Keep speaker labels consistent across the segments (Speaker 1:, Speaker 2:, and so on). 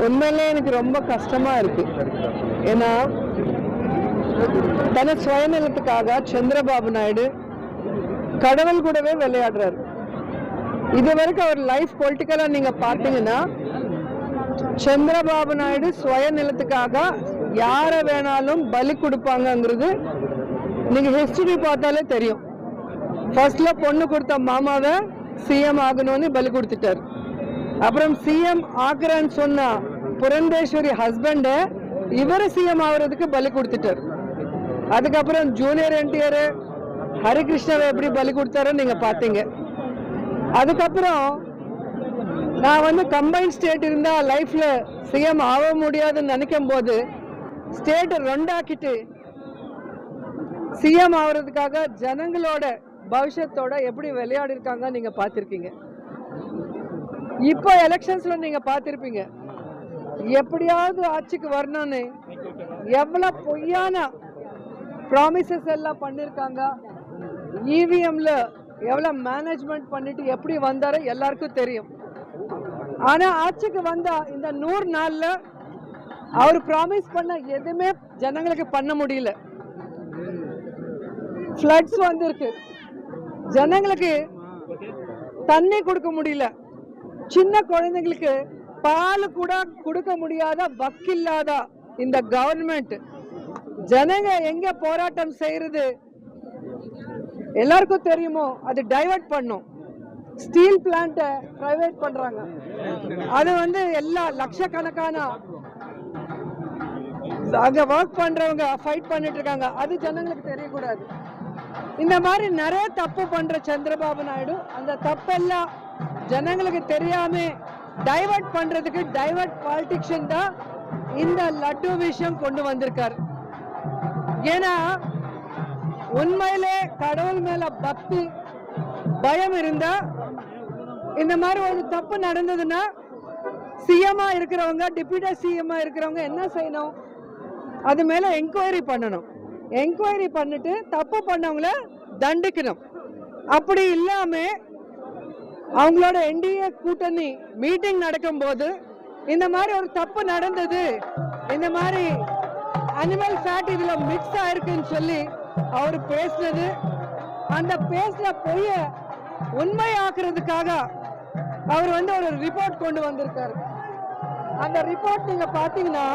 Speaker 1: உண்மையிலே எனக்கு ரொம்ப கஷ்டமா இருக்கு. ஏன்னா தன சுயநலத்துக்காக சந்திரபாபு நாயுடு கடவுள் கூடவே விளையாடுறாரு. இது வரைக்கும் அவர் லைஃப் பொலிட்டிக்கலா நீங்க பார்த்தீங்கன்னா சந்திரபாபு நாயுடு சுயநலத்துக்காக யாரை வேணாலும் பலி கொடுப்பாங்கங்கிறது நீங்க ஹிஸ்டரி பார்த்தாலே தெரியும். ஃபர்ஸ்ட்ல பொண்ணு கொடுத்த மாமாவை சிஎம் ஆகணும்னு பலி கொடுத்துட்டாரு. அப்புறம் சிஎம் ஆக்குறேன்னு சொன்ன புரந்தேஸ்வரி ஹஸ்பண்ட இவரு சிஎம் ஆகுறதுக்கு பலி கொடுத்துட்டாரு. அதுக்கப்புறம் ஜூனியர் என்டிஆர் ஹரிகிருஷ்ணாவை எப்படி பலி கொடுத்தாரு நீங்க பாத்தீங்க. அதுக்கப்புறம் நான் கம்பைன் ஸ்டேட் இருந்தா லைஃப்ல சிஎம் ஆக முடியாதுன்னு நினைக்கும் போது ஸ்டேட் ரெண்டாக்கிட்டு சிஎம் ஆகுறதுக்காக ஜனங்களோட பவிஷ்யத்தோட எப்படி விளையாடி இருக்காங்க நீங்க பார்த்திருக்கீங்க. இப்போ எலெக்ஷன்ஸ்ல நீங்க பார்த்திருப்பீங்க எப்படியாவது ஆட்சிக்கு வரணும்னு எவ்வளவு பொய்யான ப்ராமிசஸ் எல்லாம் பண்ணிருக்காங்க. இவிஎம்ல எவ்வளவு மேனேஜ்மெண்ட் பண்ணிட்டு எப்படி வந்தாரு எல்லாருக்கும் தெரியும். ஆனா ஆட்சிக்கு வந்தா இந்த 100 நாள்ல அவர் ப்ராமிஸ் பண்ண எதுவுமே ஜனங்களுக்கு பண்ண முடியல. ஃப்ளட்ஸ் வந்திருக்கு, ஜனங்களுக்கு தண்ணி கொடுக்க முடியல, சின்ன குழந்தைங்களுக்கு பால் கூட கொடுக்க முடியாத வக்கில்லாத இந்த கவர்மெண்ட் ஜனங்க எங்க போராட்டம் செய்யறது எல்லாருக்கும் தெரியுமோ. அது டைவர்ட் பண்ணும். ஸ்டீல் பிளான்ட் பிரைவேட் பண்றாங்க. அது எல்லா லட்சக்கணக்கான அங்க ஒர்க் பண்றவங்க ஃபைட் பண்ணிட்டு இருக்காங்க. அது ஜனங்களுக்கு தெரியக்கூடாது. இந்த மாதிரி நிறைய தப்பு பண்ற சந்திரபாபு நாயுடு அந்த தப்பெல்லாம் ஜனங்களுக்கு தெரியாம டைவர்ட் பண்றதுக்கு டைவர்ட் பாலிடிக்ஷன் தான் இந்த லட்டு விஷயம் கொண்டு வந்திருக்காரு. ஏன்னா உண்மையிலே கடவுள் மேல பக்தி பயம் இருந்தா இந்த மாதிரி ஒரு தப்பு நடந்ததுன்னா சிஎம்ஆ இருக்கிறவங்க டெப்யூட்டி சிஎம்ஆ இருக்கிறவங்க என்ன செய்யணும்? அது மேல என்கொயரி பண்ணணும். என்கொயரி பண்ணிட்டு தப்பு பண்ணவங்கள தண்டிக்கணும். அப்படி இல்லாம அவங்களோட என்டிஏ கூட்டணி மீட்டிங் நடக்கும் போது இந்த மாதிரி ஒரு தப்பு நடந்தது, இந்த மாதிரி அனிமல் ஃபேட் இதுல மிக்ஸ் ஆயிருக்குன்னு சொல்லி அவர் பேசினது, அந்த பேசின பொய்ய உண்மையாக்குறதுக்காக அவர் ஒரு ரிப்போர்ட் கொண்டு வந்திருக்காரு. அந்த ரிப்போர்ட் நீங்க பாத்தீங்கன்னா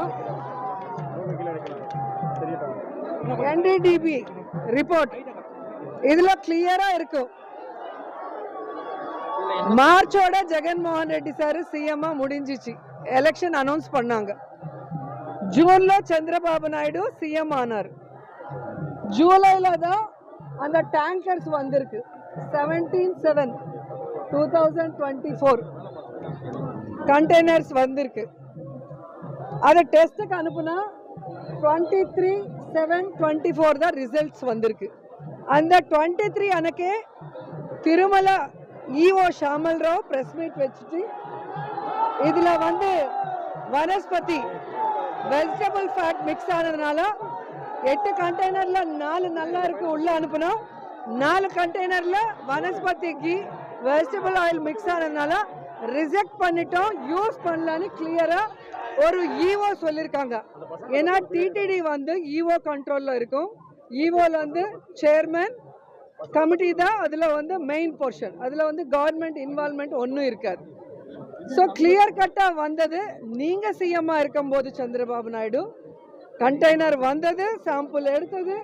Speaker 1: NDDB ரிப்போர்ட் இதுல கிளியரா இருக்கும். மார்ச்சோட ஜெகன்மோகன் ரெட்டி சார் சிஎம் முடிஞ்சிச்சு, எலெக்ஷன் அனௌன்ஸ் பண்ணாங்க. ஜூன்ல சந்திரபாபு நாயுடு சிஎம் ஆனார். ஜூலைல தான் அந்த டேங்கர்ஸ் வந்திருக்கு. 17/7/2024 கண்டெய்னர்ஸ் வந்திருக்கு. அதை டெஸ்ட்டுக்கு அனுப்புனா 23/7/24 தான் ரிசல்ட்ஸ் வந்திருக்கு. அந்த 23 அன்னைக்கே Tirumala EO Shamal Rao press meet வச்சுட்டு இதுல வனஸ்பதி வெஜிடபிள் ஃபேட் மிக்ஸ் ஆனதுனால 8 கண்டெய்னர்ல 4 நல்லா இருக்கு உள்ள அனுப்பணும், 4 கண்டெய்னர்ல வனஸ்பதிக்கு வெஜிடபிள் ஆயில் மிக்ஸ் ஆனதுனால ரிஜெக்ட் பண்ணிட்டோம், யூஸ் பண்ணலான்னு கிளியரா ஒரு ஈஓ சொல்லியிருக்காங்க. ஏன்னா டிடிடி ஈஓ கண்ட்ரோல்ல இருக்கும். ஈஓல சேர்மன் கமிட்டி தான் அதுல மெயின் போர்ஷன். அதுல கவர்மெண்ட் இன்வால்மெண்ட் ஒன்றும் இருக்காது. ஸோ கிளியர் கட்டா வந்தது. நீங்க சிஎம்ஆ இருக்கும் போது சந்திரபாபு நாயுடு கண்டெய்னர் வந்தது, சாம்பிள் எடுத்தது,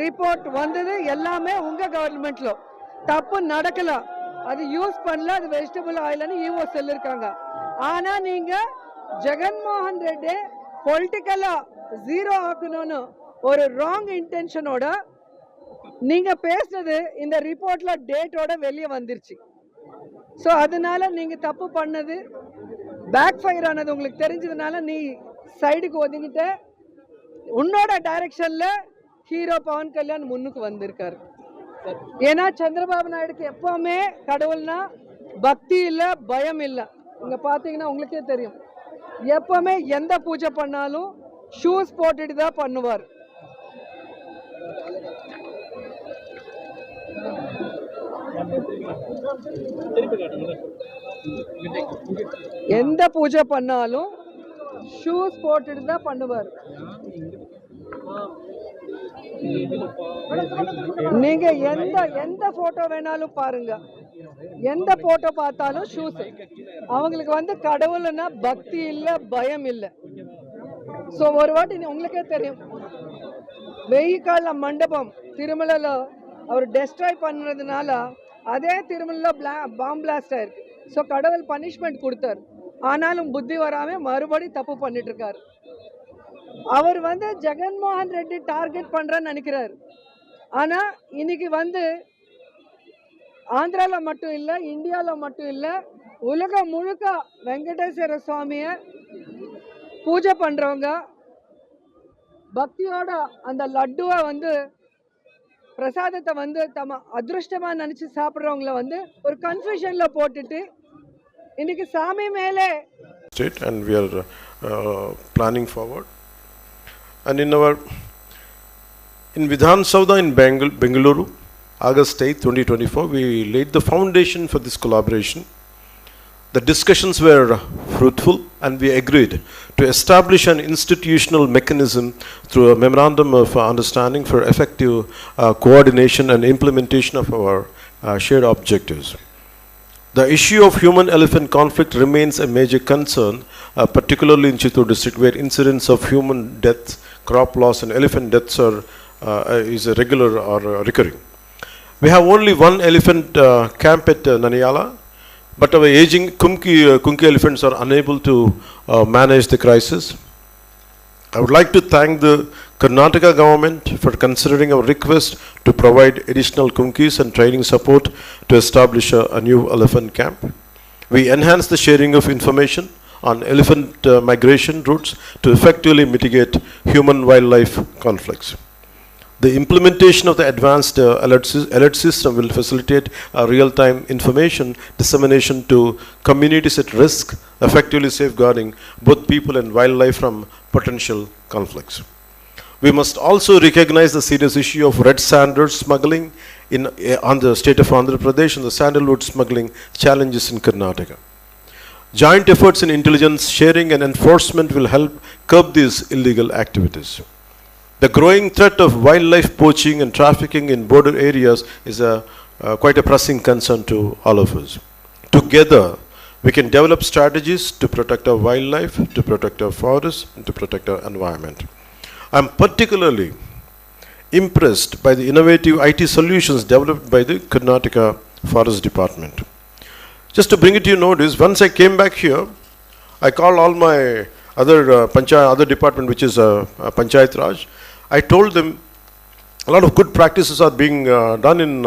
Speaker 1: ரிப்போர்ட் வந்தது, எல்லாமே உங்க கவர்மெண்ட்ல தப்பு நடக்கலாம், அது யூஸ் பண்ணல, அது வெஜிடபிள் ஆயில்னு ஈஓ சொல்லிருக்காங்க. ஆனா நீங்க ஜெகன்மோகன் ரெட்டி பொலிட்டிக்கலா ஜீரோ ஆக்கணும்னு ஒரு ராங் இன்டென்ஷனோட நீங்க பேசுனது இந்த ரிப்போர்ட்ல டேட்டோட வெளியே வந்துருச்சு. ஸோ அதனால நீங்க தப்பு பண்ணது பேக் ஃபயர் ஆனது உங்களுக்கு தெரிஞ்சதுனால நீ சைடுக்கு ஒதுங்கிட்ட. உன்னோட டைரக்ஷன்ல ஹீரோ பவன் கல்யாண் முன்னுக்கு வந்திருக்காரு. ஏன்னா சந்திரபாபு நாயுடுக்கு எப்பவுமே கடவுள்னா பக்தி இல்ல, பயம் இல்ல. இங்க பாத்தீங்கன்னா உங்களுக்கே தெரியும், எப்பவுமே எந்த பூஜை பண்ணாலும் ஷூஸ் போட்டுட்டு தான் பண்ணுவார். எந்த பூஜை பண்ணாலும் ஷூஸ் போட்டுட்டு தான் பண்ணுவார். நீங்க எந்த போட்டோ வேணாலும் பாருங்க, எந்த போட்டோ பார்த்தாலும் ஷூஸ். அவங்களுக்கு வந்து கடவுள்னா பக்தி இல்ல, பயம் இல்ல. ஸோ ஒரு வாட்டி உங்களுக்கே தெரியும், வெய்யிக்கால மண்டபம் திருமலையில அவர் டெஸ்ட்ராய் பண்ணதுனால அதே திருமலையில பாம் பிளாஸ்ட் ஆயிருக்கு. ஸோ கடவுள் பனிஷ்மெண்ட் கொடுத்தார். ஆனாலும் புத்தி வராம மறுபடி தப்பு பண்ணிட்டு இருக்காரு. அவர் வந்து ஜெகன்மோகன் ரெட்டி டார்கெட் பண்றன்னு நினைக்கிறாரு. ஆனா இன்னைக்கு வந்து ஆந்திரால மட்டும் இல்ல, இந்தியால மட்டும் இல்ல, உலகம் முழுக்க வெங்கடேஸ்வர சுவாமிய பூஜை பண்றவங்க பக்தியோட அந்த லட்டுவை வந்து பிரசாதத்தை வந்து தம அதிருஷ்டமா நினைச்சு சாப்பிட்றவங்கள வந்து ஒரு கன்ஃபியூஷன்ல போட்டுட்டு இன்னைக்கு சாமி மேலே
Speaker 2: state, and we are planning forward. And in Vidhan Sauda in Bengaluru, August 8, 2024, we laid the foundation for this collaboration. The discussions were fruitful, and we agreed to establish an institutional mechanism through a memorandum of understanding for effective coordination and implementation of our shared objectives. The issue of human-elephant conflict remains a major concern, particularly in Chittoor district, where incidents of human death, crop loss, and elephant deaths is a regular or recurring. We have only one elephant camp at Naniyala, but our aging Kunki elephants are unable to manage the crisis. I would like to thank the Karnataka government for considering our request to provide additional Kunkis and training support to establish a new elephant camp. We enhance the sharing of information on elephant migration routes to effectively mitigate human-wildlife conflicts. The implementation of the advanced alert system will facilitate real-time information dissemination to communities at risk, effectively safeguarding both people and wildlife from potential conflicts. We must also recognize the serious issue of red sandalwood smuggling on the state of Andhra Pradesh and the sandalwood smuggling challenges in Karnataka. Joint efforts in intelligence sharing and enforcement will help curb these illegal activities. The growing threat of wildlife poaching and trafficking in border areas is quite a pressing concern to all of us. Together, we can develop strategies to protect our wildlife, to protect our forests, and to protect our environment. I am particularly impressed by the innovative IT solutions developed by the Karnataka Forest Department. Just to bring it to your notice, once I came back here, I called all my other department, which is Panchayat Raj. I told them a lot of good practices are being done in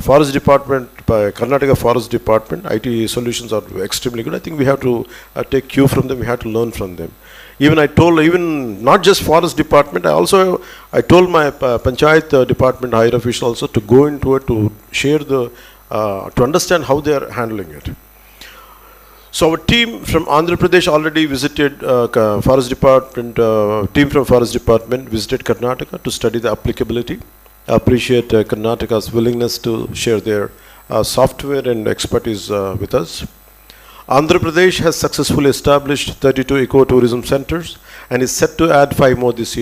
Speaker 2: Forest Department by Karnataka Forest Department. IT solutions are extremely good. I think we have to take cue from them. We have to learn from them. Even not just Forest Department, I told my Panchayat Department higher official also to go into it to share to understand how they are handling it. So our team from Andhra Pradesh already visited Forest Department. Team from Forest Department visited Karnataka to study the applicability. I appreciate Karnataka's willingness to share their software and expertise with us. Andhra Pradesh has successfully established 32 ecotourism centers and is set to add 5 more this year.